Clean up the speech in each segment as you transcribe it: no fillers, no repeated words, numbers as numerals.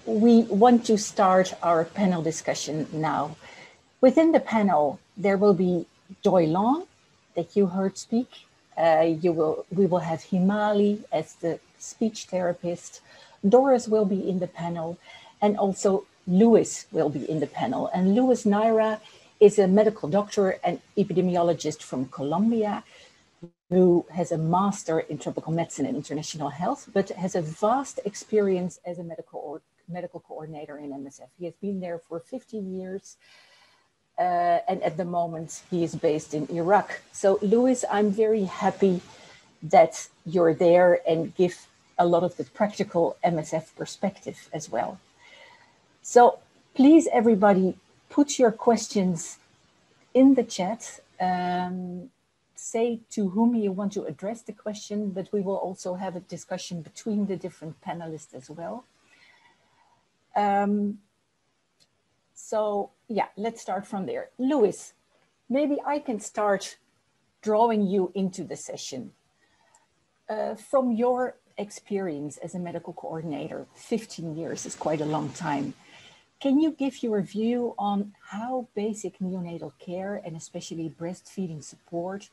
we want to start our panel discussion now. Within the panel, there will be Joy Long, that you heard speak. We will have Himali as the speech therapist. Doris will be in the panel, and also Louis will be in the panel. And Louis Neira is a medical doctor and epidemiologist from Colombia, who has a master in tropical medicine and international health, but has a vast experience as a medical coordinator in MSF. He has been there for 15 years, and at the moment he is based in Iraq. So Louis, I'm very happy that you're there and give a lot of the practical MSF perspective as well. So please, everybody, put your questions in the chat. Say to whom you want to address the question, but we will also have a discussion between the different panelists as well. So yeah, let's start from there. Louis, maybe I can start drawing you into the session. From your experience as a medical coordinator, 15 years is quite a long time. Can you give your view on how basic neonatal care and especially breastfeeding support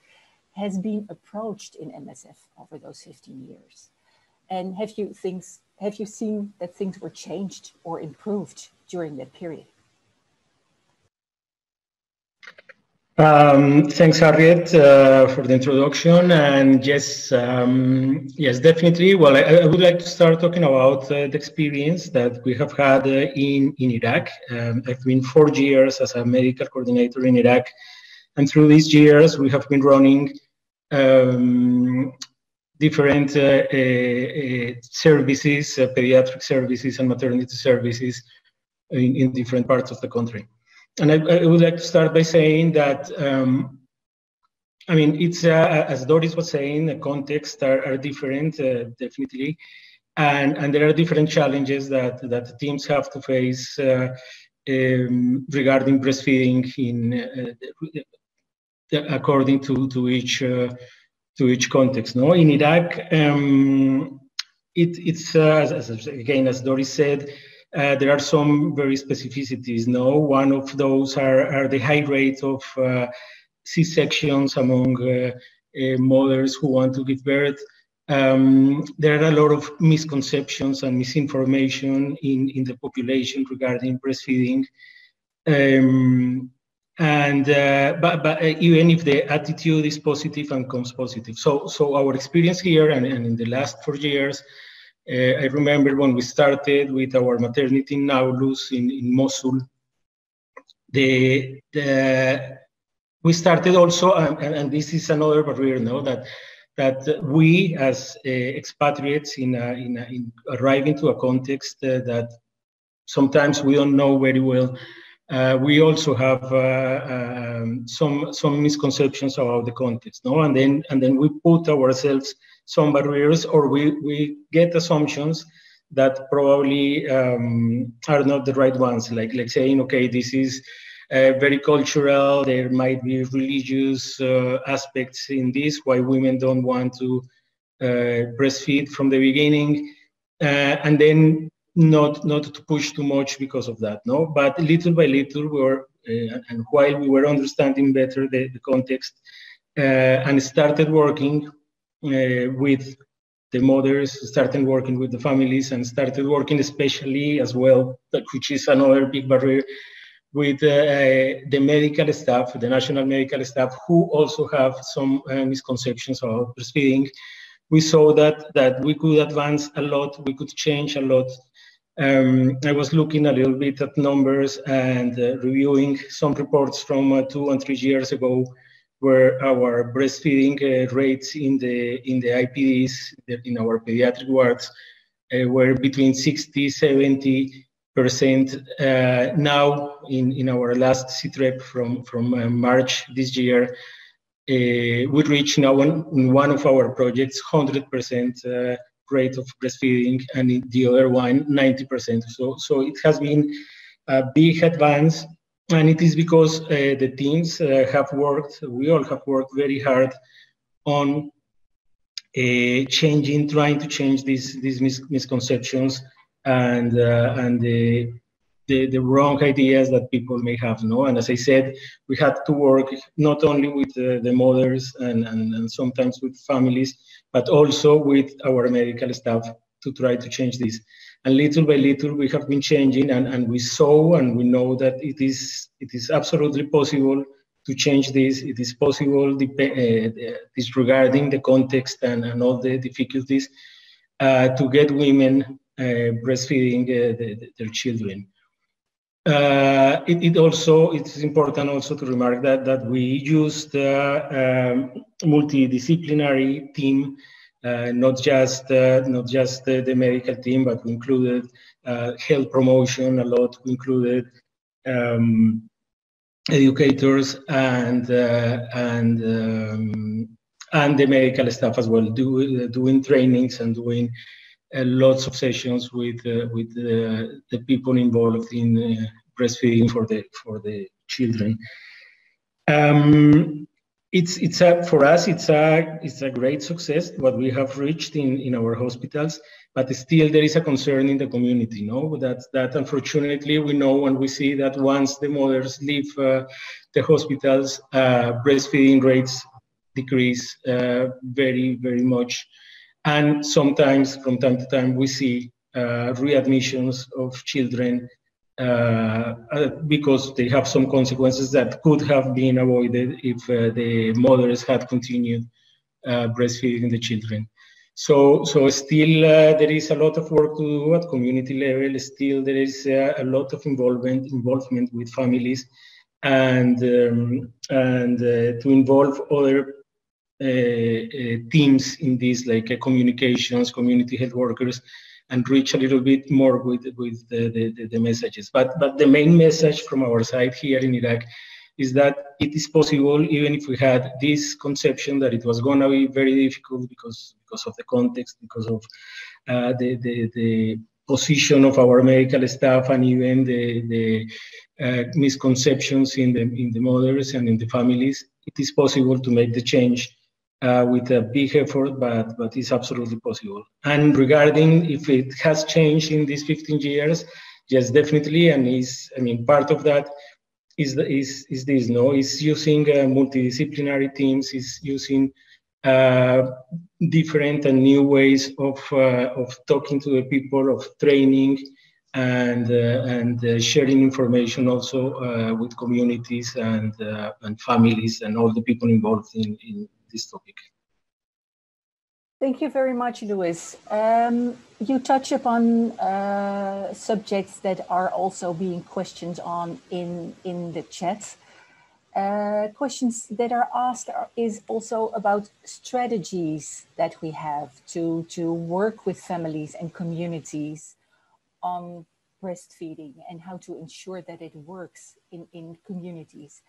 has been approached in MSF over those 15 years? And have you seen that things were changed or improved during that period? Thanks, Harriet, for the introduction. And yes, yes, definitely. Well, I would like to start talking about the experience that we have had in Iraq. I've been 4 years as a medical coordinator in Iraq. And through these years, we have been running different services, pediatric services and maternity services in different parts of the country. And I would like to start by saying that, I mean, it's, as Doris was saying, the contexts are different, definitely. And there are different challenges that the teams have to face regarding breastfeeding according to each context. No, in Iraq, it's again, as Doris said, there are some very specificities. No, one of those are the high rate of C-sections among mothers who want to give birth. There are a lot of misconceptions and misinformation in the population regarding breastfeeding. But even if the attitude is positive and comes positive. So our experience here and in the last 4 years, I remember when we started with our maternity in Nablus in Mosul, we started also, and this is another barrier, no, that we as expatriates in arriving to a context that sometimes we don't know very well. We also have some misconceptions about the context, no, and then we put ourselves some barriers, or we get assumptions that probably are not the right ones, like saying, okay, this is very cultural, there might be religious aspects in this, why women don't want to breastfeed from the beginning, and then not to push too much because of that, no? But little by little, we were, and while we were understanding better the context, and started working with the mothers, started working with the families, and started working especially as well, which is another big barrier, with the medical staff, the national medical staff, who also have some misconceptions about breastfeeding. We saw that we could advance a lot, we could change a lot. I was looking a little bit at numbers and reviewing some reports from 2 and 3 years ago, where our breastfeeding rates in the IPDs, in our pediatric wards, were between 60–70%. Now, in our last CTREP from March this year, we reached now in one of our projects 100% rate of breastfeeding, and in the other one 90%. So it has been a big advance. And it is because the teams have worked, we all have worked very hard on trying to change these misconceptions and the wrong ideas that people may have, no? And as I said, we had to work not only with the mothers and sometimes with families, but also with our medical staff to try to change this. And little by little, we have been changing, and we saw and we know that it is absolutely possible to change this. It is possible, disregarding the context and all the difficulties, to get women breastfeeding their children. It's important also to remark that we used a multidisciplinary team, not just the medical team, but we included health promotion a lot. We included educators and the medical staff as well, doing trainings and doing lots of sessions with the people involved in breastfeeding for the children. For us, it's a great success what we have reached in our hospitals, but still there is a concern in the community. No, that unfortunately we know and we see that once the mothers leave the hospitals, breastfeeding rates decrease very, very much. And sometimes, from time to time, we see readmissions of children because they have some consequences that could have been avoided if the mothers had continued breastfeeding the children. So still there is a lot of work to do at community level. Still there is a lot of involvement with families and to involve other teams in this, like communications, community health workers, and reach a little bit more with the messages. But the main message from our side here in Iraq is that it is possible, even if we had this conception that it was going to be very difficult because of the context, because of the position of our medical staff, and even the misconceptions in the mothers and in the families. It is possible to make the change with a big effort, but it's absolutely possible. And regarding if it has changed in these 15 years, yes, definitely. And part of that is this, no? Is using multidisciplinary teams, is using different and new ways of talking to the people, of training, and sharing information also with communities and families and all the people involved in this topic. Thank you very much, Luis. You touch upon subjects that are also being questioned on in the chat. Questions that are asked is also about strategies that we have to work with families and communities on breastfeeding and how to ensure that it works in communities.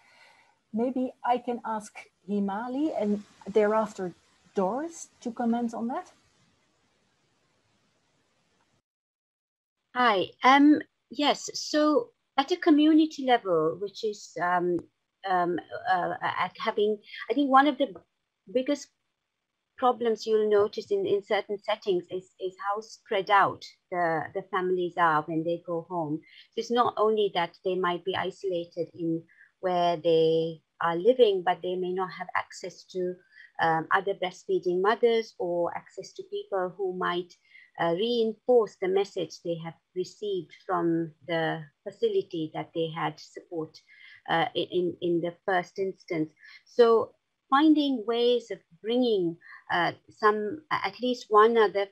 Maybe I can ask Himali and thereafter Doris to comment on that. Hi. Yes. So at a community level, which is I think one of the biggest problems you'll notice in certain settings is how spread out the families are when they go home. So it's not only that they might be isolated in where they are living, but they may not have access to other breastfeeding mothers or access to people who might reinforce the message they have received from the facility that they had support in the first instance. So finding ways of bringing at least one other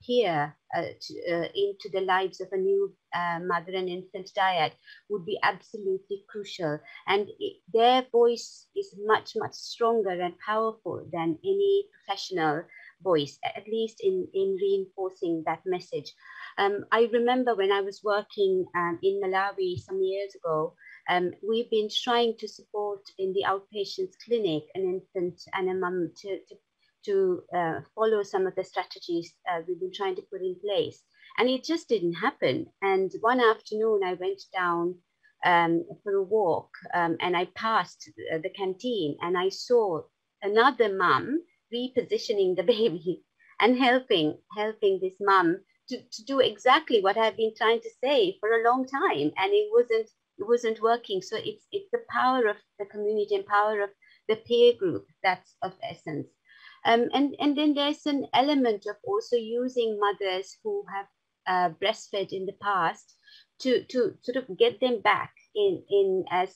peer into the lives of a new mother and infant dyad would be absolutely crucial. And their voice is much, much stronger and powerful than any professional voice, at least in reinforcing that message. I remember when I was working in Malawi some years ago, we've been trying to support in the outpatients clinic an infant and a mum to follow some of the strategies we've been trying to put in place. And it just didn't happen. And one afternoon I went down for a walk and I passed the canteen and I saw another mum repositioning the baby and helping this mum to do exactly what I've been trying to say for a long time, and it wasn't working. So it's the power of the community and power of the peer group that's of essence. And then there's an element of also using mothers who have breastfed in the past to sort of get them back in as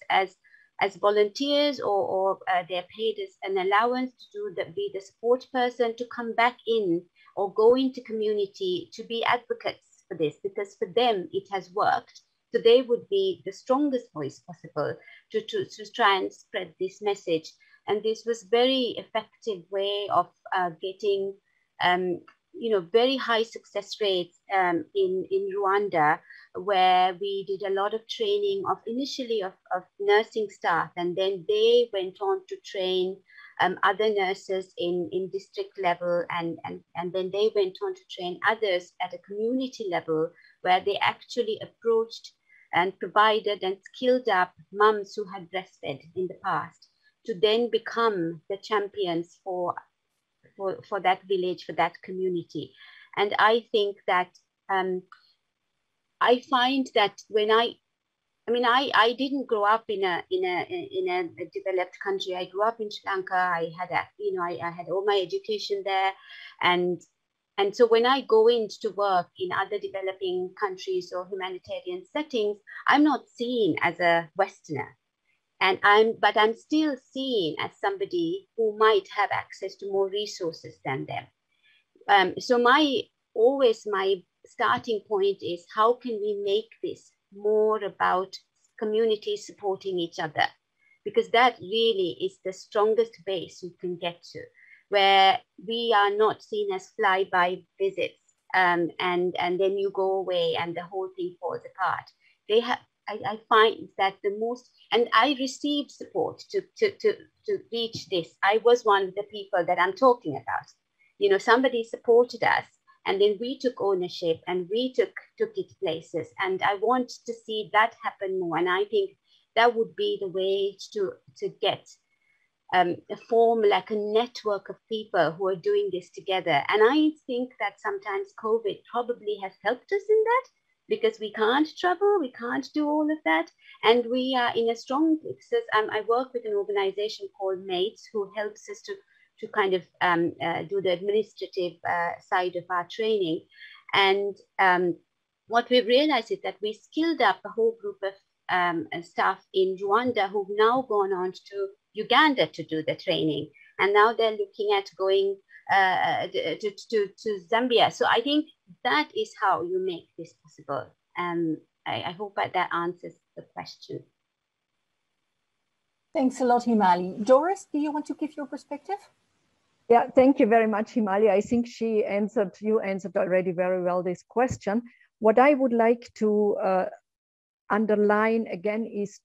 volunteers, or they're paid as an allowance to be the support person to come back in or go into community to be advocates for this, because for them it has worked. So they would be the strongest voice possible to try and spread this message. And this was very effective way of getting very high success rates in Rwanda, where we did a lot of training of initially of nursing staff, and then they went on to train other nurses in district level, and then they went on to train others at a community level, where they actually approached and provided and skilled up mums who had breastfed in the past to then become the champions for that village, for that community. And I think that I find that when I didn't grow up in a developed country. I grew up in Sri Lanka. I had all my education there, and so when I go in to work in other developing countries or humanitarian settings, I'm not seen as a Westerner. But I'm still seen as somebody who might have access to more resources than them. So my starting point is, how can we make this more about communities supporting each other? Because that really is the strongest base you can get to, where we are not seen as fly-by visits, and then you go away and the whole thing falls apart. I find that the most, and I received support to reach this. I was one of the people that I'm talking about. Somebody supported us, and then we took ownership and we took it places. And I want to see that happen more. And I think that would be the way to get form like a network of people who are doing this together. And I think that sometimes COVID probably has helped us in that, because we can't travel, we can't do all of that. And we are in a strong place. I work with an organization called Mates, who helps us to kind of do the administrative side of our training. And what we've realized is that we skilled up a whole group of staff in Rwanda who've now gone on to Uganda to do the training. And now they're looking at going to Zambia. So I think that is how you make this possible. I hope that answers the question. Thanks a lot, Himali. Doris, do you want to give your perspective? Yeah, thank you very much, Himali. I think you answered already very well this question. What I would like to underline again is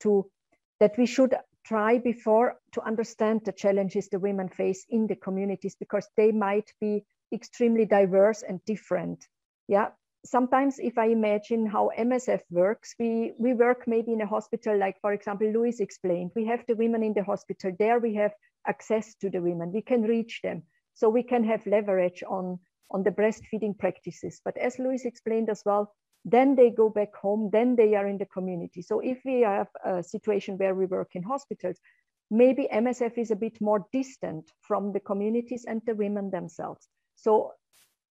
that we should try before to understand the challenges the women face in the communities, because they might be extremely diverse and different. Yeah, sometimes if I imagine how MSF works, we work maybe in a hospital, like for example, Louis explained, we have the women in the hospital, there we have access to the women, we can reach them, so we can have leverage on the breastfeeding practices. But as Louis explained as well, then they go back home, then they are in the community. So if we have a situation where we work in hospitals, maybe MSF is a bit more distant from the communities and the women themselves. So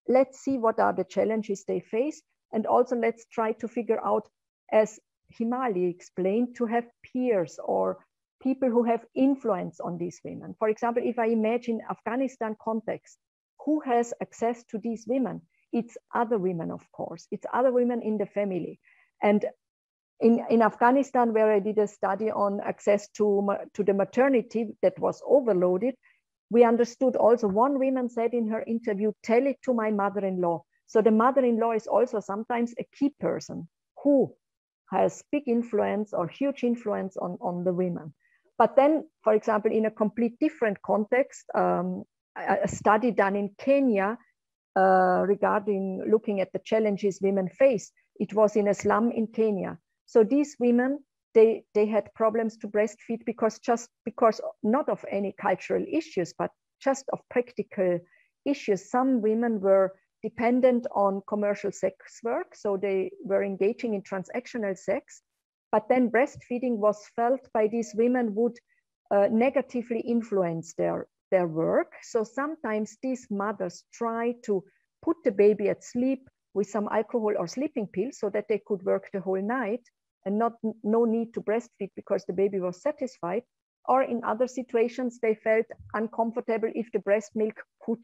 let's see what are the challenges they face. And also let's try to figure out, as Himali explained, to have peers or people who have influence on these women. For example, if I imagine Afghanistan context, who has access to these women? It's other women, of course. It's other women in the family. And in Afghanistan, where I did a study on access to the maternity that was overloaded, we understood also, one woman said in her interview, tell it to my mother-in-law. So the mother-in-law is also sometimes a key person who has big influence or huge influence on the women. But then, for example, in a complete different context, a study done in Kenya regarding looking at the challenges women face, it was in a slum in Kenya. So these women, they had problems to breastfeed because not of any cultural issues, but just of practical issues. Some women were dependent on commercial sex work. So they were engaging in transactional sex, but then breastfeeding was felt by these women would negatively influence their work. So sometimes these mothers try to put the baby at sleep with some alcohol or sleeping pills so that they could work the whole night and no need to breastfeed because the baby was satisfied. Or in other situations, they felt uncomfortable if the breast milk could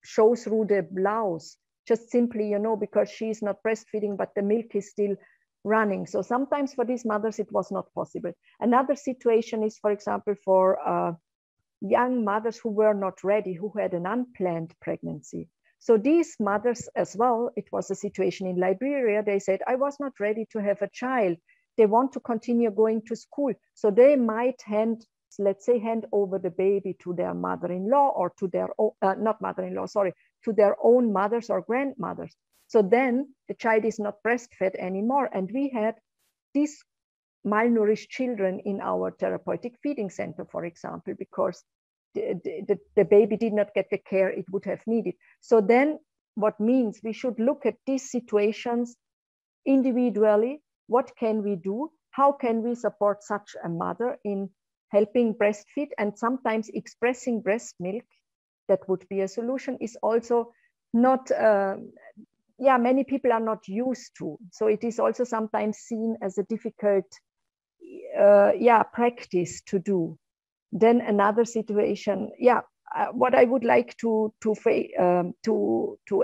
show through the blouse, just simply, you know, because she's not breastfeeding, but the milk is still running. So sometimes for these mothers, it was not possible. Another situation is, for example, for young mothers who were not ready, who had an unplanned pregnancy. So these mothers as well, it was a situation in Liberia, they said, I was not ready to have a child. They want to continue going to school. So they might hand over the baby to their mother-in-law or to their own, not mother-in-law, sorry, to their own mothers or grandmothers. So then the child is not breastfed anymore. And we had these malnourished children in our therapeutic feeding center, for example, because the baby did not get the care it would have needed. So then what means we should look at these situations individually. What can we do? How can we support such a mother in helping breastfeed? And sometimes expressing breast milk, that would be a solution, is also not, many people are not used to. So it is also sometimes seen as a difficult practice to do. Then another situation, what I would like to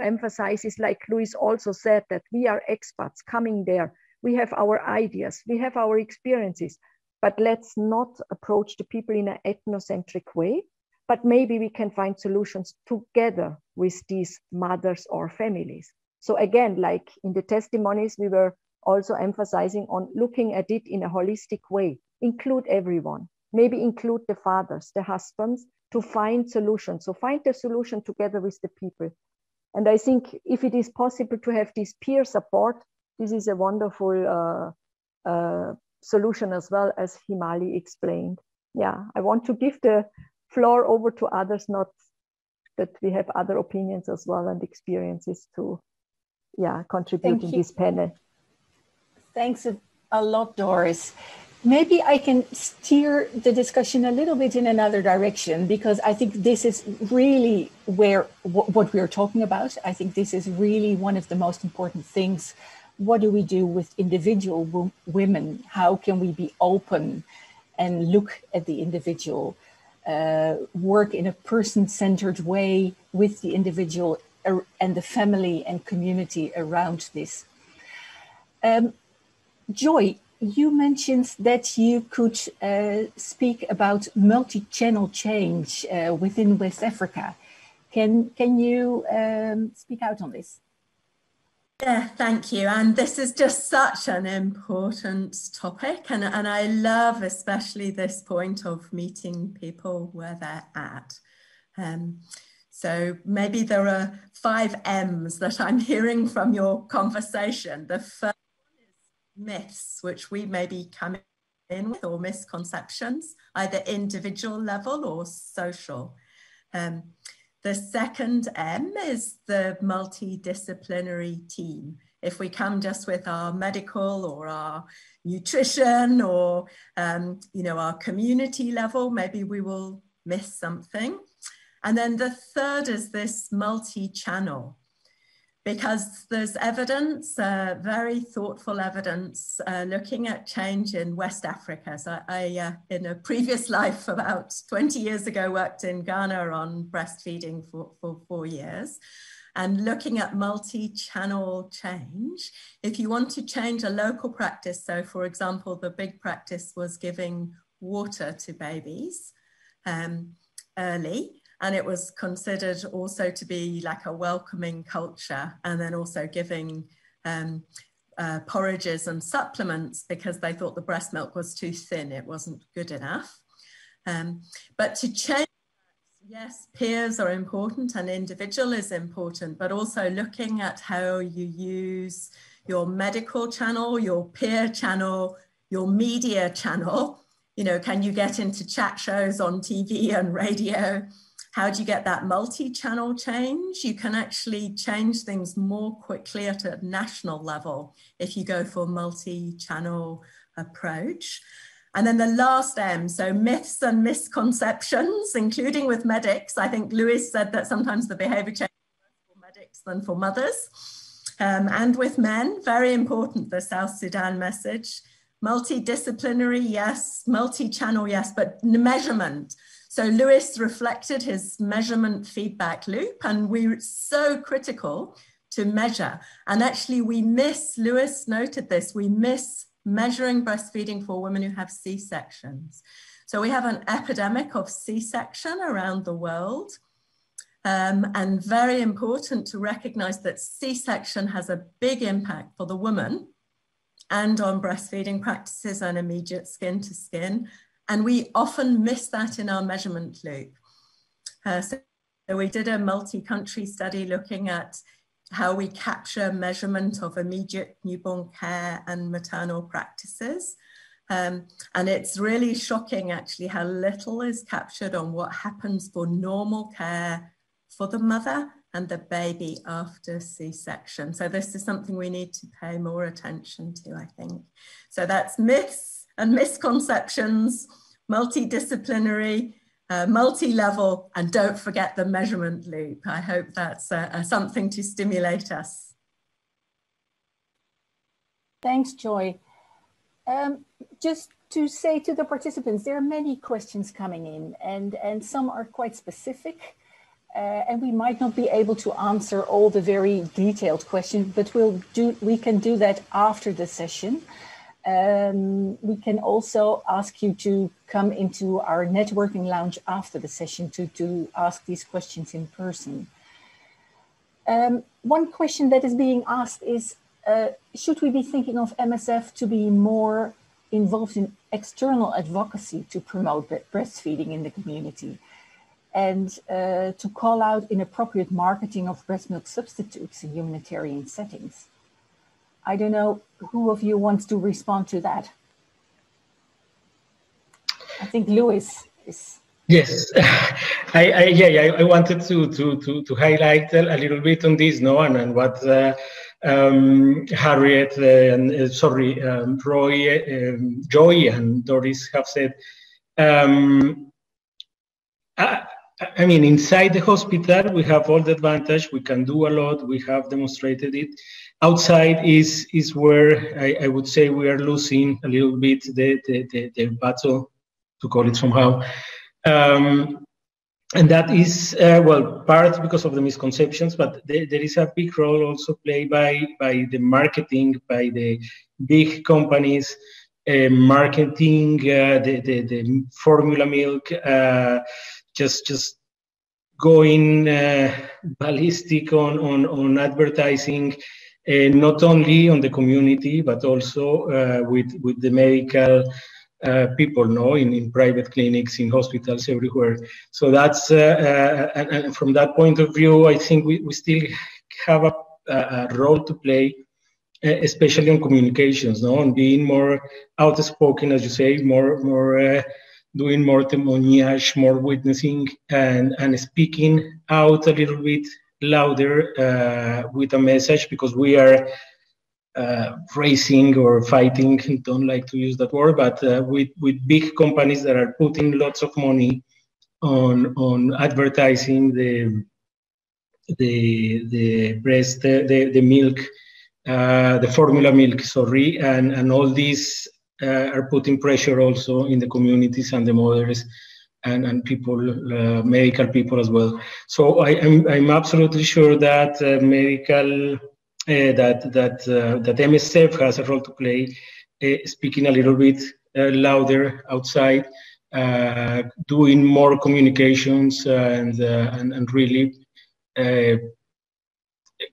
emphasize is, like Luis also said, that we are experts coming there. We have our ideas, we have our experiences, but let's not approach the people in an ethnocentric way, but maybe we can find solutions together with these mothers or families. So again, like in the testimonies, we were also emphasizing on looking at it in a holistic way, include everyone, maybe include the fathers, the husbands, to find solutions. So find the solution together with the people. And I think if it is possible to have this peer support, this is a wonderful solution as well, as Himali explained. Yeah, I want to give the floor over to others, not that we have other opinions as well and experiences to contribute in this panel. Thanks a lot, Doris. Maybe I can steer the discussion a little bit in another direction, because I think this is really what we're talking about. I think this is really one of the most important things. What do we do with individual women? How can we be open and look at the individual, work in a person-centered way with the individual and the family and community around this? Joy, you mentioned that you could speak about multi-channel change within West Africa. Can you speak out on this? Yeah, thank you. And this is just such an important topic. And I love especially this point of meeting people where they're at. So maybe there are 5 M's that I'm hearing from your conversation. The first myths, which we may be coming in with, or misconceptions, either individual level or social. The second M is the multidisciplinary team. If we come just with our medical or our nutrition or our community level, maybe we will miss something. And then the third is this multi-channel, because there's evidence, very thoughtful evidence, looking at change in West Africa. So I in a previous life, about 20 years ago, worked in Ghana on breastfeeding for 4 years. And looking at multi-channel change, if you want to change a local practice, so for example, the big practice was giving water to babies early. And it was considered also to be like a welcoming culture, and then also giving porridges and supplements because they thought the breast milk was too thin, it wasn't good enough. But to change, yes, peers are important and individual is important, but also looking at how you use your medical channel, your peer channel, your media channel. Can you get into chat shows on TV and radio? How do you get that multi-channel change? You can actually change things more quickly at a national level if you go for a multi-channel approach. And then the last M, so myths and misconceptions, including with medics. I think Lewis said that sometimes the behavior change is more for medics than for mothers. And with men, very important, the South Sudan message. Multidisciplinary, yes. Multi-channel, yes, but measurement. So Lewis reflected his measurement feedback loop, and we're so critical to measure. And actually we miss, Lewis noted this, we miss measuring breastfeeding for women who have C-sections. So we have an epidemic of C-section around the world. And very important to recognize that C-section has a big impact for the woman and on breastfeeding practices and immediate skin to skin. And we often miss that in our measurement loop. So we did a multi-country study looking at how we capture measurement of immediate newborn care and maternal practices. And it's really shocking actually how little is captured on what happens for normal care for the mother and the baby after C-section. So this is something we need to pay more attention to, I think. So that's myths and misconceptions, multidisciplinary, multi-level, and don't forget the measurement loop. I hope that's something to stimulate us. Thanks, Joy. Just to say to the participants, there are many questions coming in, and some are quite specific. And we might not be able to answer all the very detailed questions, but we can do that after the session. We can also ask you to come into our networking lounge after the session to ask these questions in person. One question that is being asked is, should we be thinking of MSF to be more involved in external advocacy to promote breastfeeding in the community? And to call out inappropriate marketing of breast milk substitutes in humanitarian settings. I don't know who of you wants to respond to that. I think Lewis is. Yes, I wanted to highlight a little bit on this, no, and what Harriet Roy, Joy, and Doris have said. I mean, inside the hospital, we have all the advantage. We can do a lot. We have demonstrated it. Outside is where I would say we are losing a little bit the battle, to call it somehow. And that is, well, part because of the misconceptions, but there is a big role also played by the marketing, by the big companies, marketing the formula milk, just going ballistic on advertising, not only on the community, but also with the medical people, no, in private clinics, in hospitals, everywhere. So that's, and from that point of view, I think we still have a role to play, especially on communications, no, on being more outspoken, as you say, more doing more testimoniage, more witnessing, and speaking out a little bit louder with a message, because we are racing or fighting, don't like to use that word, but with big companies that are putting lots of money on advertising the breast, the milk, the formula milk, sorry, and all these are putting pressure also in the communities and the mothers and people, medical people as well. So I'm absolutely sure that medical, that MSF has a role to play, speaking a little bit louder outside, doing more communications and really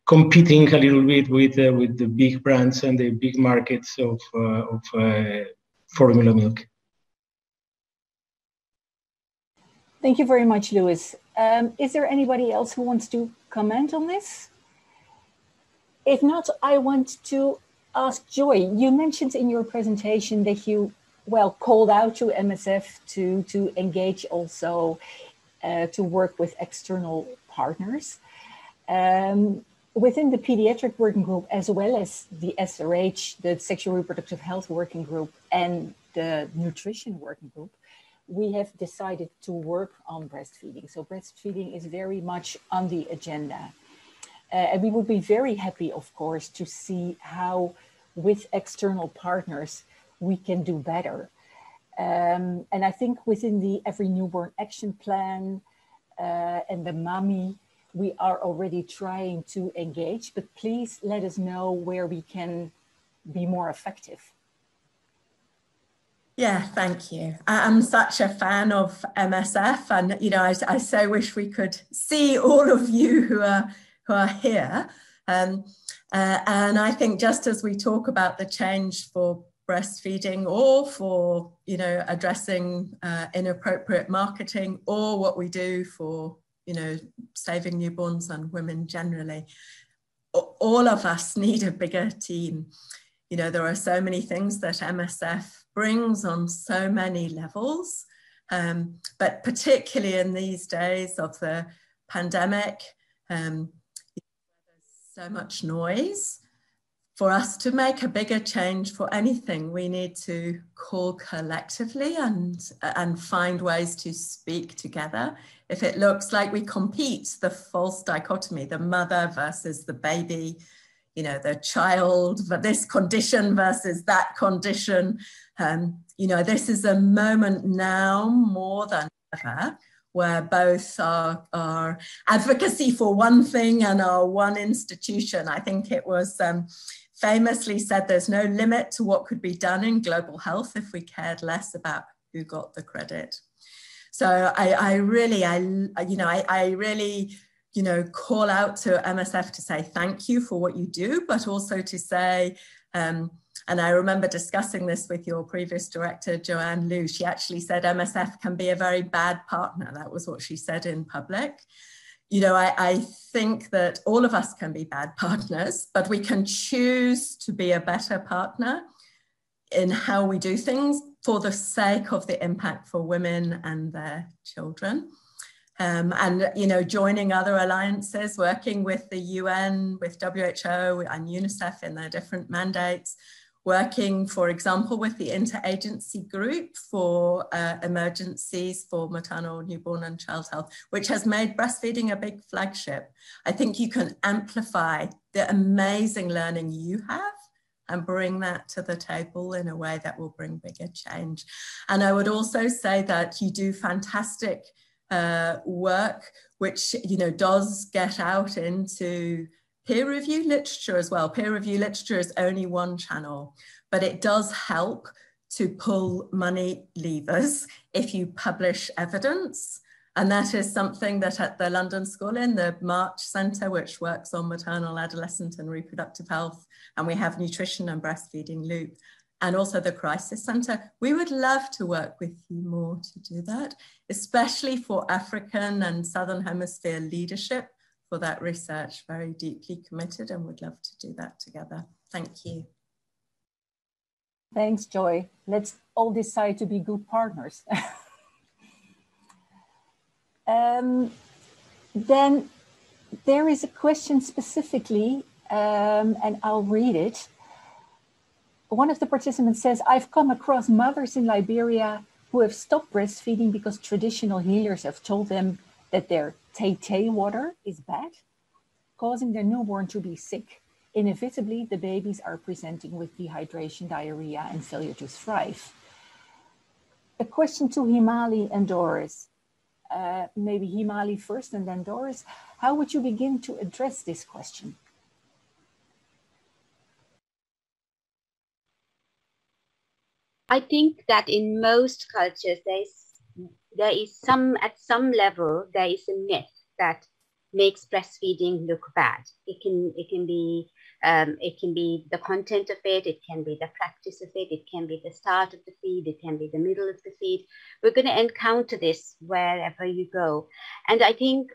competing a little bit with the big brands and the big markets of formula milk. Thank you very much, Lewis. Is there anybody else who wants to comment on this? If not, I want to ask Joy. You mentioned in your presentation that you, well, called out to MSF to engage also to work with external partners. Within the pediatric working group, as well as the SRH, the sexual reproductive health working group, and the nutrition working group, we have decided to work on breastfeeding. So breastfeeding is very much on the agenda. And we would be very happy, of course, to see how with external partners we can do better. And I think within the Every Newborn Action Plan and the MAMI, we are already trying to engage, but please let us know where we can be more effective. Yeah, thank you. I'm such a fan of MSF, and you know, I so wish we could see all of you who are here. And I think just as we talk about the change for breastfeeding, or for, you know, addressing inappropriate marketing, or what we do for, you know, saving newborns and women generally, all of us need a bigger team. You know, there are so many things that MSF brings on so many levels, but particularly in these days of the pandemic, there's so much noise. For us to make a bigger change for anything, we need to call collectively and find ways to speak together. If it looks like we compete, the false dichotomy, the mother versus the baby, you know, the child, but this condition versus that condition, you know, this is a moment now more than ever where both our advocacy for one thing and our one institution. I think it was famously said, there's no limit to what could be done in global health if we cared less about who got the credit. So I really, you know, call out to MSF to say thank you for what you do, but also to say, and I remember discussing this with your previous director, Joanne Liu. She actually said MSF can be a very bad partner. That was what she said in public. You know, I think that all of us can be bad partners, but we can choose to be a better partner in how we do things for the sake of the impact for women and their children. And, you know, joining other alliances, working with the UN, with WHO and UNICEF in their different mandates, working, for example, with the interagency group for emergencies for maternal, newborn and child health, which has made breastfeeding a big flagship. I think you can amplify the amazing learning you have and bring that to the table in a way that will bring bigger change. And I would also say that you do fantastic work, which, you know, does get out into peer review literature as well. Peer review literature is only one channel, but it does help to pull money levers if you publish evidence. And that is something that at the London School in the March Centre, which works on maternal, adolescent and reproductive health, and we have nutrition and breastfeeding loop, and also the Crisis Centre, we would love to work with you more to do that, especially for African and Southern Hemisphere leadership for that research, very deeply committed, and would love to do that together. Thank you. Thanks, Joy. Let's all decide to be good partners. Then there is a question specifically, and I'll read it. One of the participants says, I've come across mothers in Liberia who have stopped breastfeeding because traditional healers have told them that their tay water is bad, causing their newborn to be sick. Inevitably, the babies are presenting with dehydration, diarrhea, and failure to thrive. A question to Himali and Doris. Maybe Himali first and then Doris. How would you begin to address this question? I think that in most cultures, there is at some level, there is a myth that makes breastfeeding look bad. It can be the content of it, it can be the practice of it, it can be the start of the feed, it can be the middle of the feed. We're going to encounter this wherever you go. And I think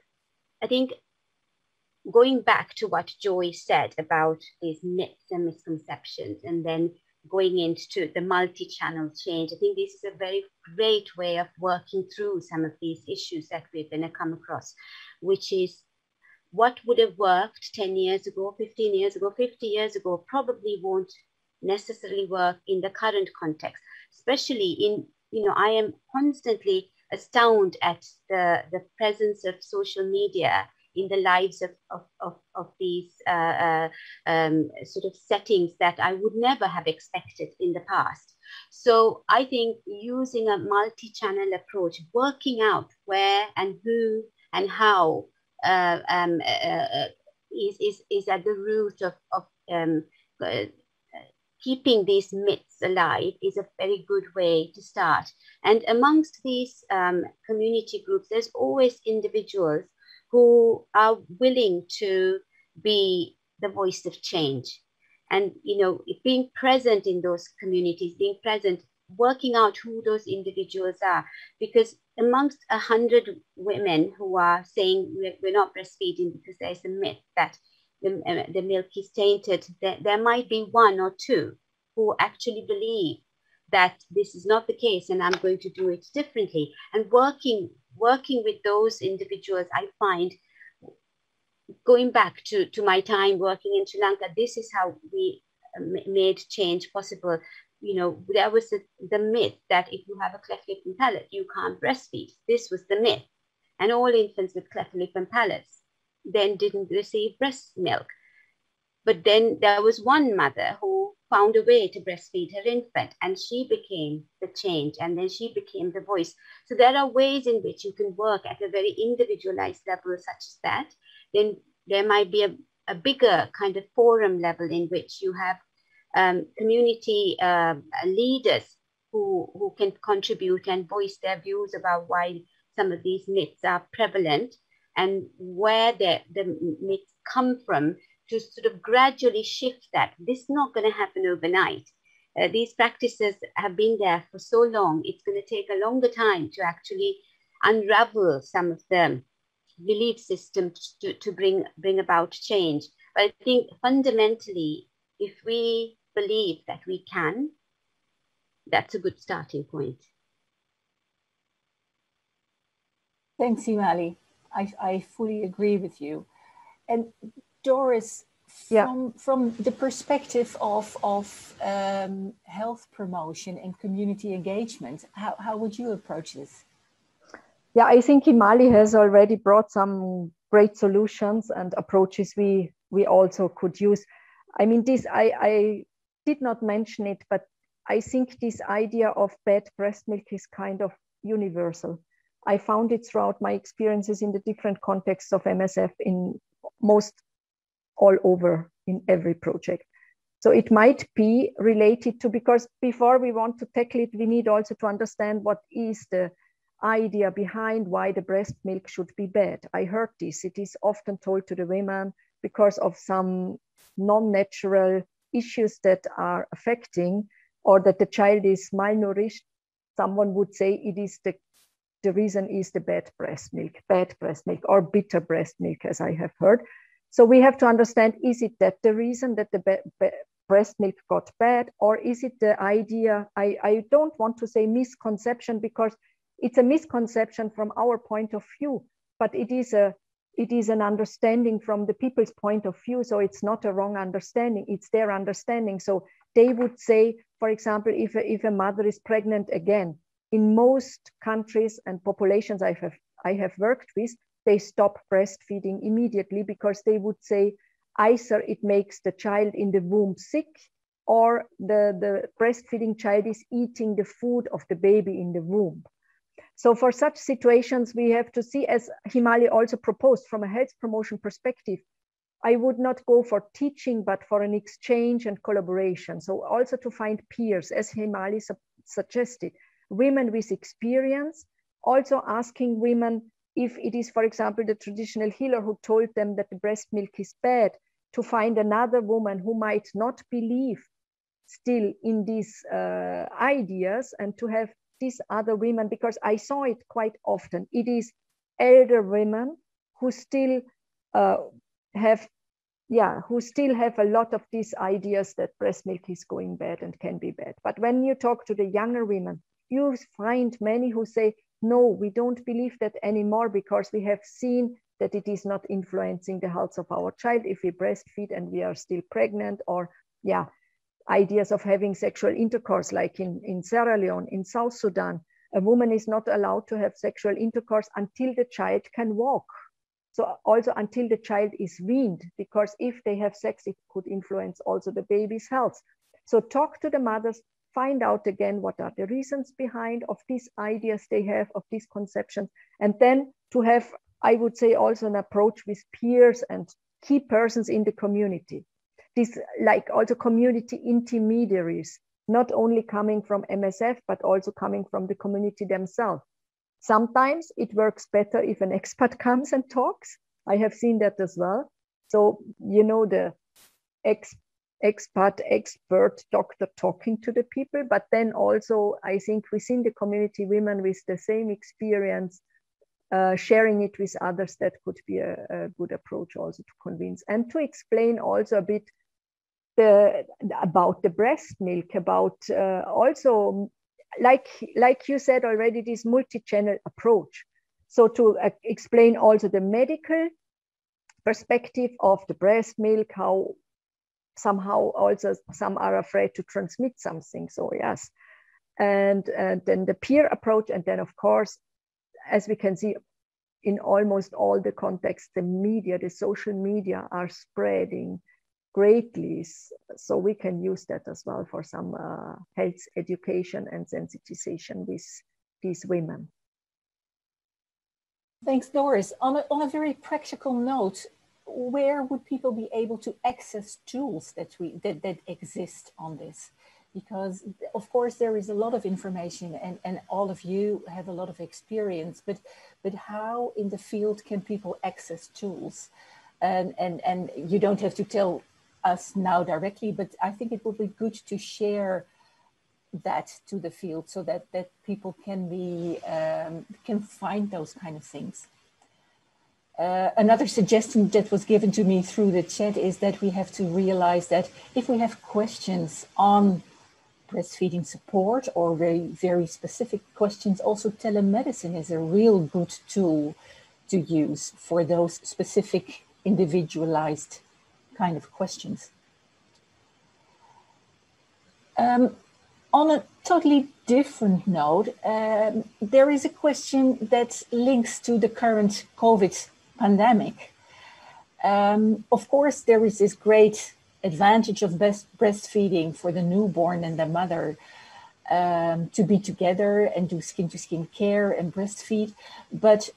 going back to what Joy said about these myths and misconceptions, and then going into the multi-channel change. I think this is a very great way of working through some of these issues that we're going to come across, which is what would have worked 10 years ago, 15 years ago, 50 years ago, probably won't necessarily work in the current context, especially in, I am constantly astounded at the presence of social media in the lives of these sort of settings that I would never have expected in the past. So I think using a multi-channel approach, working out where and who and how is at the root of keeping these myths alive is a very good way to start. And amongst these community groups, there's always individuals who are willing to be the voice of change. And, being present in those communities, being present, working out who those individuals are. Because amongst 100 women who are saying we're not breastfeeding because there's a myth that the milk is tainted, there might be one or two who actually believe that this is not the case and I'm going to do it differently. And working with those individuals, I find, going back to my time working in Sri Lanka, this is how we made change possible. There was the myth that if you have a cleft lip and palate, you can't breastfeed. This was the myth. And all infants with cleft lip and palates then didn't receive breast milk. But then there was one mother who found a way to breastfeed her infant, and she became the change, and then she became the voice. So there are ways in which you can work at a very individualized level such as that. Then there might be a bigger kind of forum level in which you have community leaders who can contribute and voice their views about why some of these myths are prevalent and where the myths come from, to sort of gradually shift that. This is not going to happen overnight. These practices have been there for so long. It's going to take a longer time to actually unravel some of the belief systems to bring about change. But I think fundamentally, if we believe that we can, that's a good starting point. Thanks, Himali. I fully agree with you. And Doris, from the perspective of health promotion and community engagement, how would you approach this? Yeah, I think Himali has already brought some great solutions and approaches we also could use. I mean, I did not mention it, but I think this idea of bad breast milk is kind of universal. I found it throughout my experiences in the different contexts of MSF in most all over in every project. So it might be related to, because before we want to tackle it, we need also to understand what is the idea behind why the breast milk should be bad. I heard this. It is often told to the women because of some non-natural issues that are affecting, or that the child is malnourished. Someone would say it is the reason is the bad breast milk, or bitter breast milk, as I have heard. So we have to understand, is it that the reason that the breast milk got bad, or is it the idea, I don't want to say misconception, because it's a misconception from our point of view, but it is an understanding from the people's point of view. So it's not a wrong understanding, it's their understanding. So they would say, for example, if a mother is pregnant again, in most countries and populations I have worked with, they stop breastfeeding immediately, because they would say either it makes the child in the womb sick, or the breastfeeding child is eating the food of the baby in the womb. So for such situations, we have to see, as Himali also proposed, from a health promotion perspective, I would not go for teaching, but for an exchange and collaboration. So also to find peers, as Himali suggested, women with experience, also asking women, if it is, for example, the traditional healer who told them that the breast milk is bad, to find another woman who might not believe still in these ideas, and to have these other women, because I saw it quite often. It is elder women who still have who still have a lot of these ideas that breast milk is going bad and can be bad. But when you talk to the younger women, you find many who say, no, we don't believe that anymore because we have seen that it is not influencing the health of our child if we breastfeed and we are still pregnant, or ideas of having sexual intercourse, like in Sierra Leone, in South Sudan, a woman is not allowed to have sexual intercourse until the child can walk. So also until the child is weaned, because if they have sex, it could influence also the baby's health. So talk to the mothers, find out again what are the reasons behind of these ideas they have, of these conceptions, and then to have, I would say, also an approach with peers and key persons in the community. This, like also community intermediaries, not only coming from MSF, but also coming from the community themselves. Sometimes it works better if an expert comes and talks. I have seen that as well. So, you know, the expert doctor talking to the people, but then also I think within the community, women with the same experience, sharing it with others, that could be a good approach also to convince and to explain also a bit about the breast milk, about also, like you said already, this multi-channel approach. So to explain also the medical perspective of the breast milk, how somehow also some are afraid to transmit something. So yes, and then the peer approach, and then of course, as we can see in almost all the contexts, the media, the social media are spreading greatly. So we can use that as well for some health education and sensitization with these women. Thanks, Doris. On a very practical note, where would people be able to access tools that exist on this? Because of course there is a lot of information, and all of you have a lot of experience, but how in the field can people access tools? And you don't have to tell us now directly, but I think it would be good to share that to the field so that people can find those kind of things. Another suggestion that was given to me through the chat is that we have to realize that if we have questions on breastfeeding support or very, very specific questions, also telemedicine is a real good tool to use for those specific individualized kind of questions. On a totally different note, there is a question that links to the current COVID pandemic. Of course, there is this great advantage of breastfeeding for the newborn and the mother to be together and do skin-to-skin care and breastfeed. But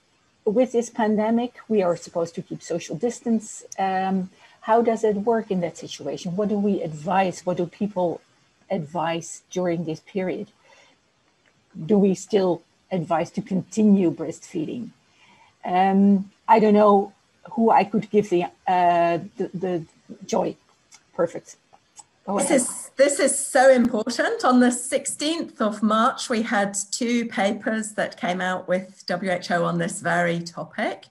with this pandemic, we are supposed to keep social distance. How does it work in that situation? What do we advise? What do people advise during this period? Do we still advise to continue breastfeeding? I don't know who I could give the Joy. Perfect. This is so important. On the 16th of March, we had 2 papers that came out with WHO on this very topic.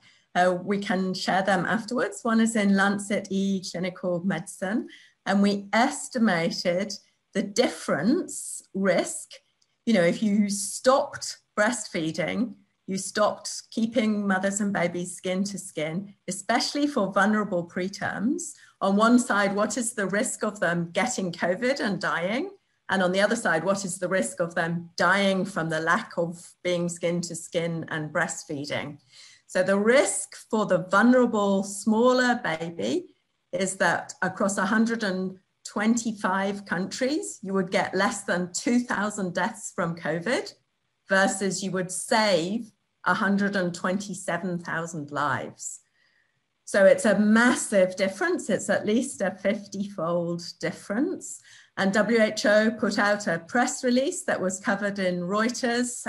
We can share them afterwards. One is in Lancet Clinical Medicine, and we estimated the difference risk. You know, if you stopped breastfeeding, you stopped keeping mothers and babies skin to skin, especially for vulnerable preterms. On one side, what is the risk of them getting COVID and dying? And on the other side, what is the risk of them dying from the lack of being skin to skin and breastfeeding? So the risk for the vulnerable smaller baby is that across 125 countries, you would get less than 2,000 deaths from COVID versus you would save 127,000 lives. So it's a massive difference. It's at least a 50-fold difference. And WHO put out a press release that was covered in Reuters.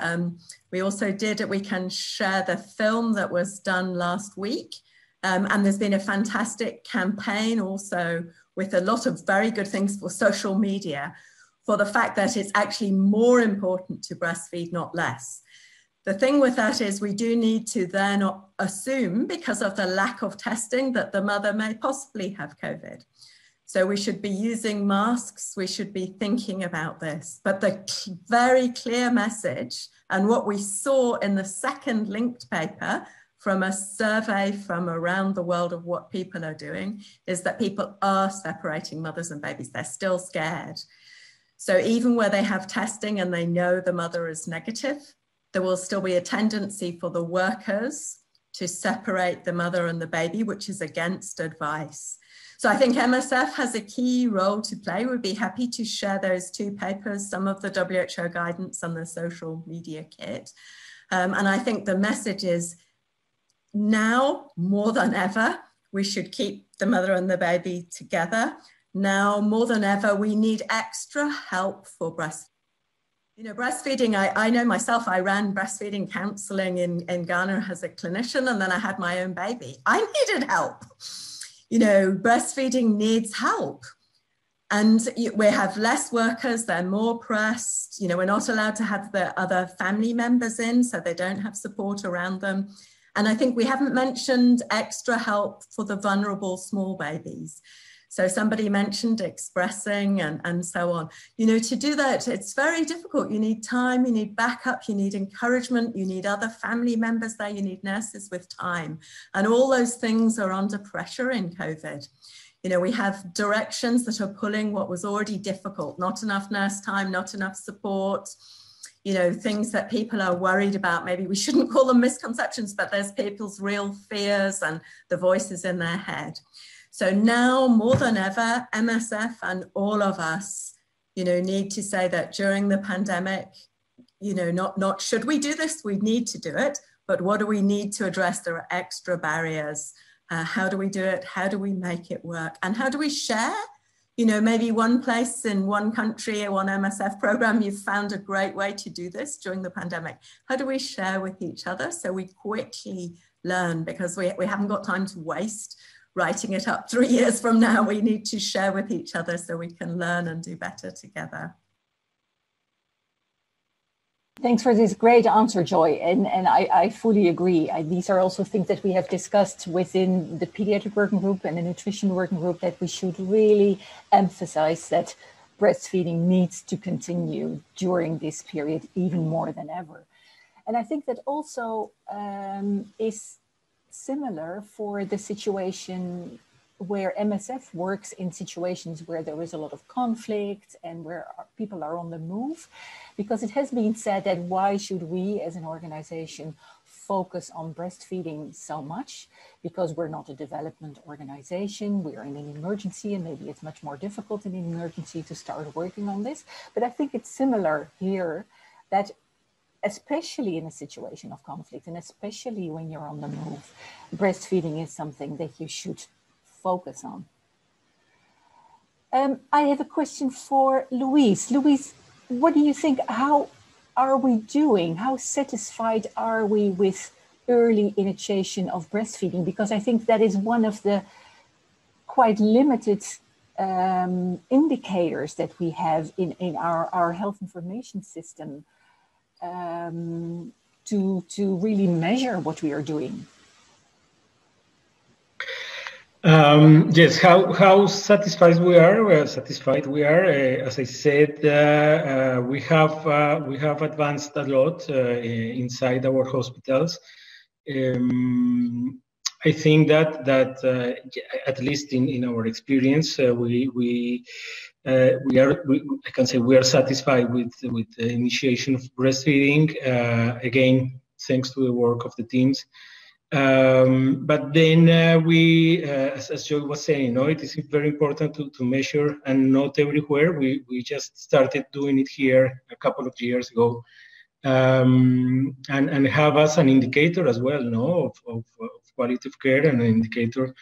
We also we can share the film that was done last week. And there's been a fantastic campaign also with a lot of very good things for social media for the fact that it's actually more important to breastfeed, not less. The thing with that is we do need to then assume, because of the lack of testing, that the mother may possibly have COVID. So we should be using masks, we should be thinking about this. But the very clear message, and what we saw in the second linked paper from a survey from around the world of what people are doing, is that people are separating mothers and babies. They're still scared. So even where they have testing and they know the mother is negative, there will still be a tendency for the workers to separate the mother and the baby, which is against advice. So I think MSF has a key role to play. We'd be happy to share those two papers, some of the WHO guidance and the social media kit. And I think the message is now more than ever, we should keep the mother and the baby together. Now more than ever, we need extra help for breastfeeding. You know, breastfeeding, I know myself, I ran breastfeeding counseling in Ghana as a clinician, and then I had my own baby. I needed help. You know, breastfeeding needs help. And we have less workers, they're more pressed. You know, we're not allowed to have the other family members in, so they don't have support around them. And I think we haven't mentioned extra help for the vulnerable small babies. So somebody mentioned expressing and so on. You know, to do that, it's very difficult. You need time, you need backup, you need encouragement, you need other family members there, you need nurses with time. And all those things are under pressure in COVID. You know, we have directions that are pulling what was already difficult, not enough nurse time, not enough support, you know, things that people are worried about. Maybe we shouldn't call them misconceptions, but there's people's real fears and the voices in their head. So now more than ever, MSF and all of us, you know, need to say that during the pandemic, you know, not should we do this, we need to do it, but what do we need to address? There are extra barriers. How do we do it? How do we make it work? And how do we share? You know, maybe one place in one country, one MSF program, you've found a great way to do this during the pandemic. How do we share with each other so we quickly learn? Because we haven't got time to waste writing it up 3 years from now. We need to share with each other so we can learn and do better together. Thanks for this great answer, Joy. And I fully agree. These are also things that we have discussed within the pediatric working group and the nutrition working group, that we should really emphasize that breastfeeding needs to continue during this period even more than ever. And I think that also is similar for the situation where MSF works in situations where there is a lot of conflict and where people are on the move, because it has been said that why should we as an organization focus on breastfeeding so much? Because we're not a development organization, we are in an emergency, and maybe it's much more difficult in an emergency to start working on this. But I think it's similar here, that especially in a situation of conflict, and especially when you're on the move, breastfeeding is something that you should focus on. I have a question for Louise. Louise, what do you think? How are we doing? How satisfied are we with early initiation of breastfeeding? Because I think that is one of the quite limited indicators that we have in our health information system to really measure what we are doing. Yes, how satisfied we are. Satisfied we are. As I said, we have advanced a lot inside our hospitals. I think that at least in our experience, I can say we are satisfied with the initiation of breastfeeding. Again, thanks to the work of the teams. But then as Joy was saying, no, it is very important to measure, and not everywhere. We just started doing it here a couple of years ago, and have as an indicator as well, no, of quality of care, and an indicator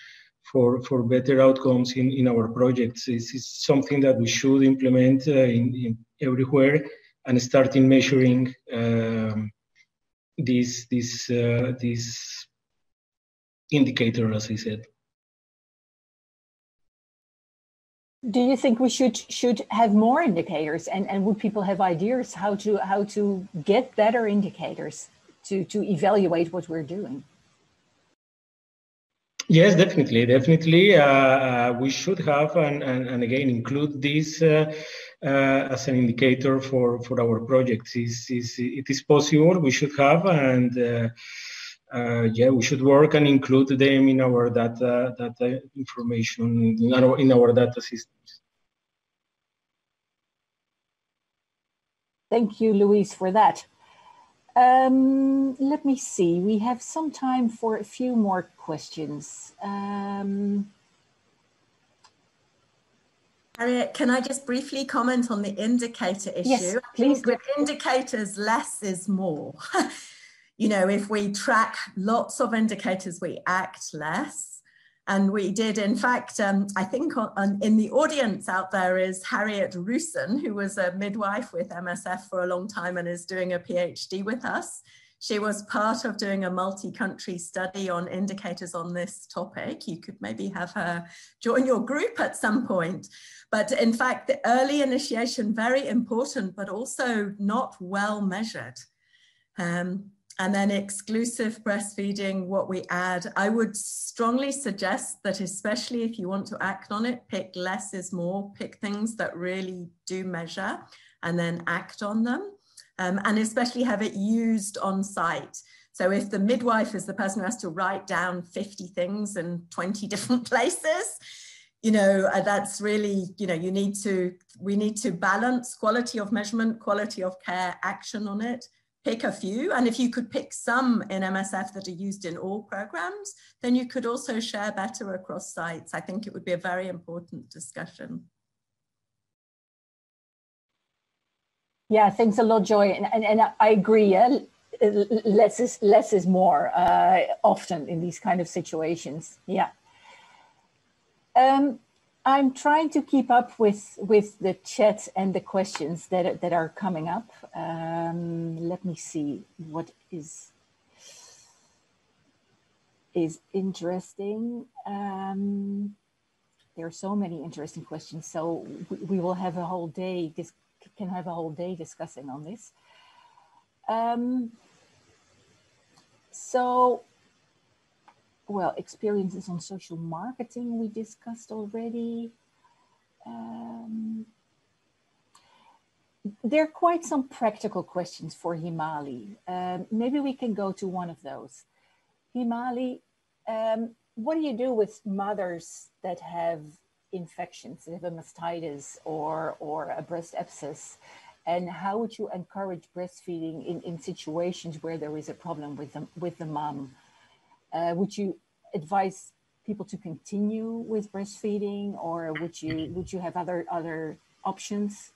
for better outcomes in our projects. This is something that we should implement in everywhere, and starting measuring this indicator, as I said. Do you think we should have more indicators, and would people have ideas how to get better indicators to evaluate what we're doing. Yes, definitely. We should have and again include this as an indicator for our projects. It is possible. We should have, and we should work and include them in our data information in our data systems. Thank you, Luis, for that. Let me see. We have some time for a few more questions. Harriet, can I just briefly comment on the indicator issue? Yes, please. With indicators, less is more. You know, if we track lots of indicators, we act less. And we did, in fact, I think in the audience out there is Harriet Rusin, who was a midwife with MSF for a long time and is doing a PhD with us. She was part of doing a multi-country study on indicators on this topic. You could maybe have her join your group at some point. But in fact, the early initiation, very important, but also not well measured. And then exclusive breastfeeding, what we add, I would strongly suggest that, especially if you want to act on it, pick less is more, pick things that really do measure and then act on them. And especially have it used on site. So if the midwife is the person who has to write down 50 things in 20 different places, you know, that's really, you know, we need to balance quality of measurement, quality of care, action on it. Pick a few, and if you could pick some in MSF that are used in all programs, then you could also share better across sites. I think it would be a very important discussion. Yeah, thanks a lot, Joy. And I agree, yeah? less is more often in these kind of situations, yeah. I'm trying to keep up with the chat and the questions that are coming up. Let me see what is interesting. There are so many interesting questions, so we will have a whole day. Can have a whole day discussing on this. Well, experiences on social marketing we discussed already. There are quite some practical questions for Himali. Maybe we can go to one of those. Himali, what do you do with mothers that have infections, that have a mastitis or a breast abscess? And how would you encourage breastfeeding in situations where there is a problem with the mom? Would you advise people to continue with breastfeeding, or would you have other options?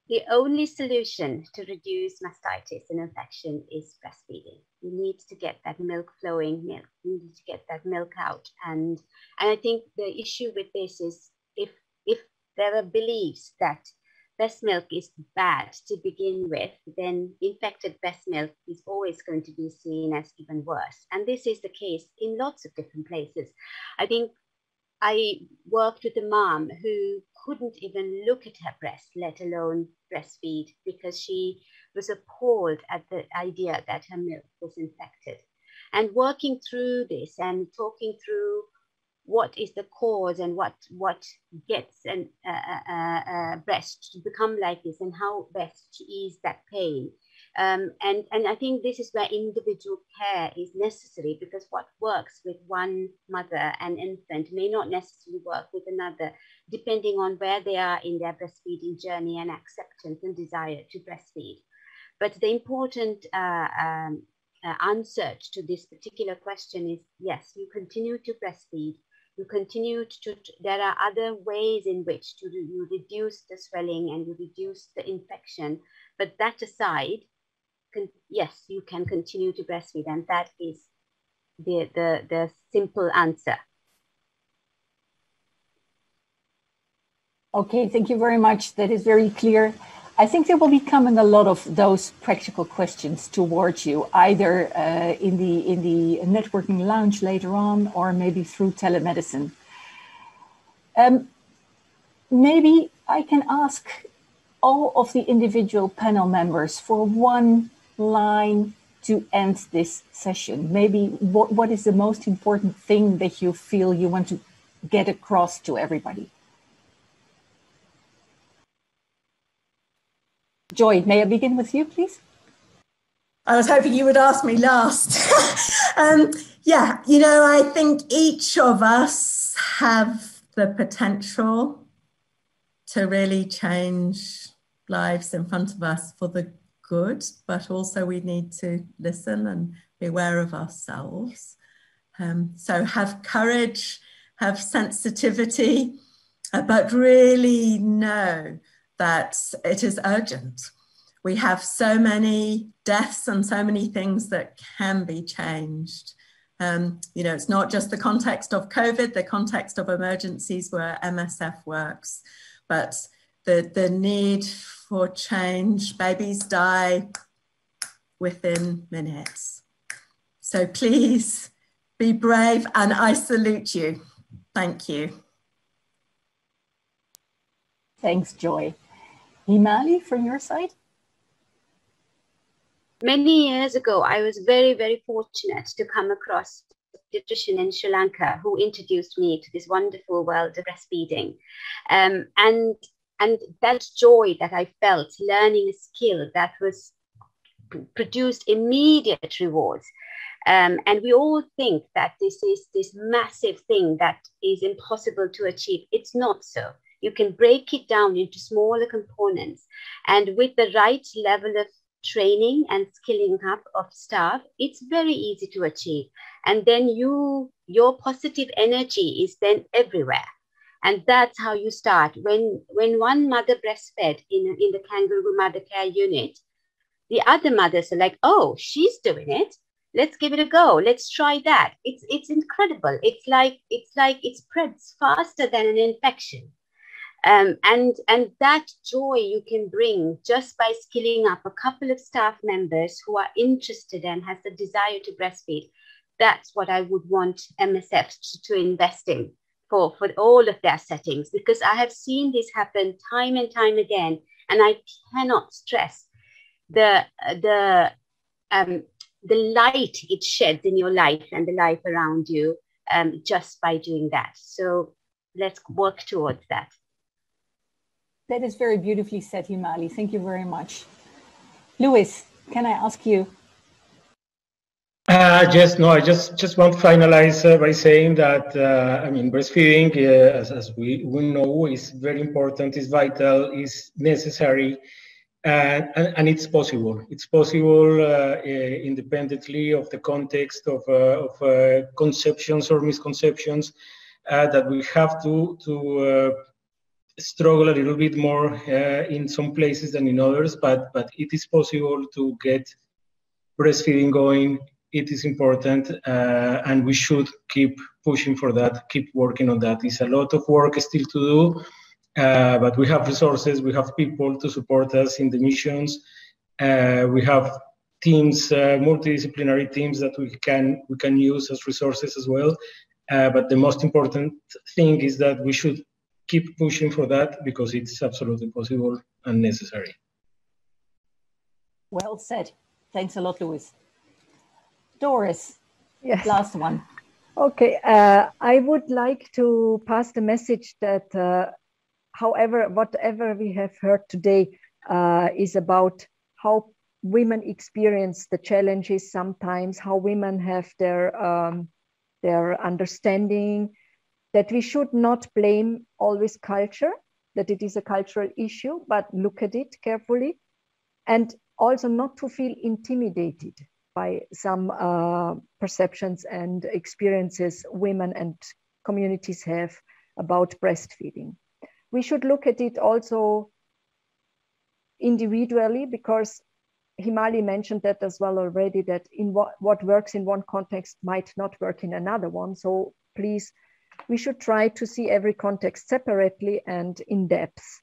The only solution to reduce mastitis and infection is breastfeeding. You need to get that milk flowing, you need to get that milk out. And I think the issue with this is if there are beliefs that breast milk is bad to begin with, then infected breast milk is always going to be seen as even worse. And this is the case in lots of different places. I think I worked with a mom who couldn't even look at her breast, let alone breastfeed, because she was appalled at the idea that her milk was infected. And working through this and talking through what is the cause and what gets a breast to become like this and how best to ease that pain. And I think this is where individual care is necessary, because what works with one mother and infant may not necessarily work with another, depending on where they are in their breastfeeding journey and acceptance and desire to breastfeed. But the important answer to this particular question is, yes, you continue to breastfeed. You continue to, there are other ways in which you reduce the swelling and you reduce the infection. But that aside, yes, you can continue to breastfeed, and that is the simple answer. Okay, thank you very much. That is very clear. I think there will be coming a lot of those practical questions towards you, either in the networking lounge later on, or maybe through telemedicine. Maybe I can ask all of the individual panel members for one line to end this session? Maybe what is the most important thing that you feel you want to get across to everybody? Joy, may I begin with you, please? I was hoping you would ask me last. Yeah, you know, I think each of us have the potential to really change lives in front of us for the good, but also we need to listen and be aware of ourselves. So have courage, have sensitivity, but really know that it is urgent. We have so many deaths and so many things that can be changed. You know, it's not just the context of COVID, the context of emergencies where MSF works, but the need for change. Babies die within minutes. So please be brave, and I salute you. Thank you. Thanks, Joy. Himali, from your side? Many years ago, I was very, very fortunate to come across a pediatrician in Sri Lanka who introduced me to this wonderful world of breastfeeding. And that joy that I felt learning a skill that was produced immediate rewards. And we all think that this is this massive thing that is impossible to achieve. It's not so. You can break it down into smaller components. And with the right level of training and skilling up of staff, it's very easy to achieve. And then your positive energy is then everywhere. And that's how you start. When one mother breastfed in the kangaroo mother care unit, the other mothers are like, oh, she's doing it. Let's give it a go. Let's try that. It's incredible. It's like it spreads faster than an infection. And that joy you can bring just by skilling up a couple of staff members who are interested and has the desire to breastfeed. That's what I would want MSF to invest in for all of their settings, because I have seen this happen time and time again, and I cannot stress the light it sheds in your life and the life around you just by doing that. So let's work towards that. That is very beautifully said, Himali. Thank you very much. Louis, can I ask you? I just want to finalize by saying that, I mean, breastfeeding, as we know, is very important, is vital, is necessary, and it's possible. It's possible independently of the context of conceptions or misconceptions that we have to struggle a little bit more in some places than in others, but it is possible to get breastfeeding going. It is important, and we should keep pushing for that, keep working on that. It's a lot of work still to do, but we have resources, we have people to support us in the missions. We have teams, multidisciplinary teams that we can use as resources as well. But the most important thing is that we should keep pushing for that, because it's absolutely possible and necessary. Well said. Thanks a lot, Louis. Doris, yes. Last one. Okay, I would like to pass the message that whatever we have heard today is about how women experience the challenges sometimes, how women have their understanding, that we should not blame always culture, that it is a cultural issue, but look at it carefully, and also not to feel intimidated by some perceptions and experiences women and communities have about breastfeeding. We should look at it also individually, because Himali mentioned that as well already, that in what works in one context might not work in another one. So please, we should try to see every context separately and in depth.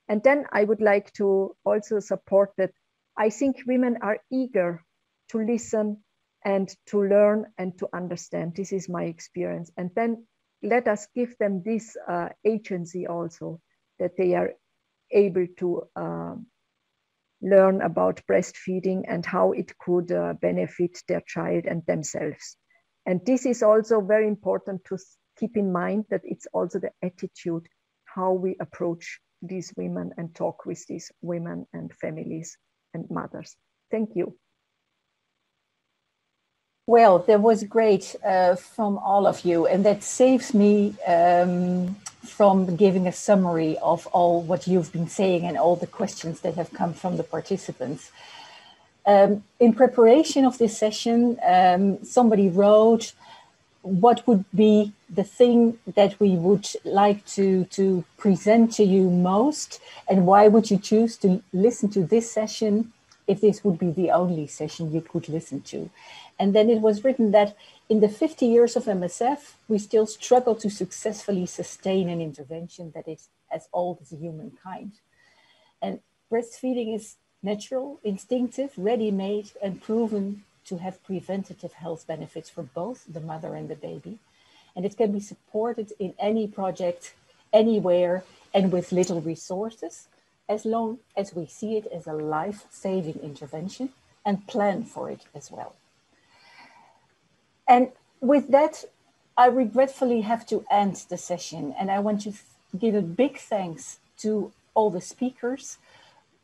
And then I would like to also support that I think women are eager to listen and to learn and to understand. This is my experience. And then let us give them this agency also, that they are able to learn about breastfeeding and how it could benefit their child and themselves. And this is also very important to keep in mind, that it's also the attitude, how we approach these women and talk with these women and families and mothers. Thank you. Well, that was great from all of you, and that saves me from giving a summary of all what you've been saying and all the questions that have come from the participants. In preparation of this session, somebody wrote, what would be the thing that we would like to present to you most, and why would you choose to listen to this session if this would be the only session you could listen to? And then it was written that in the 50 years of MSF, we still struggle to successfully sustain an intervention that is as old as humankind. And breastfeeding is natural, instinctive, ready-made, and proven to have preventative health benefits for both the mother and the baby. And it can be supported in any project, anywhere, and with little resources, as long as we see it as a life-saving intervention and plan for it as well. And with that, I regretfully have to end the session, and I want to give a big thanks to all the speakers,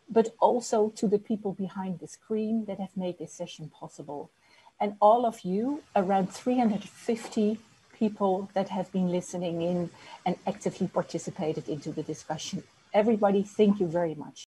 but also to the people behind the screen that have made this session possible. And all of you, around 350 people that have been listening in and actively participated into the discussion. Everybody, thank you very much.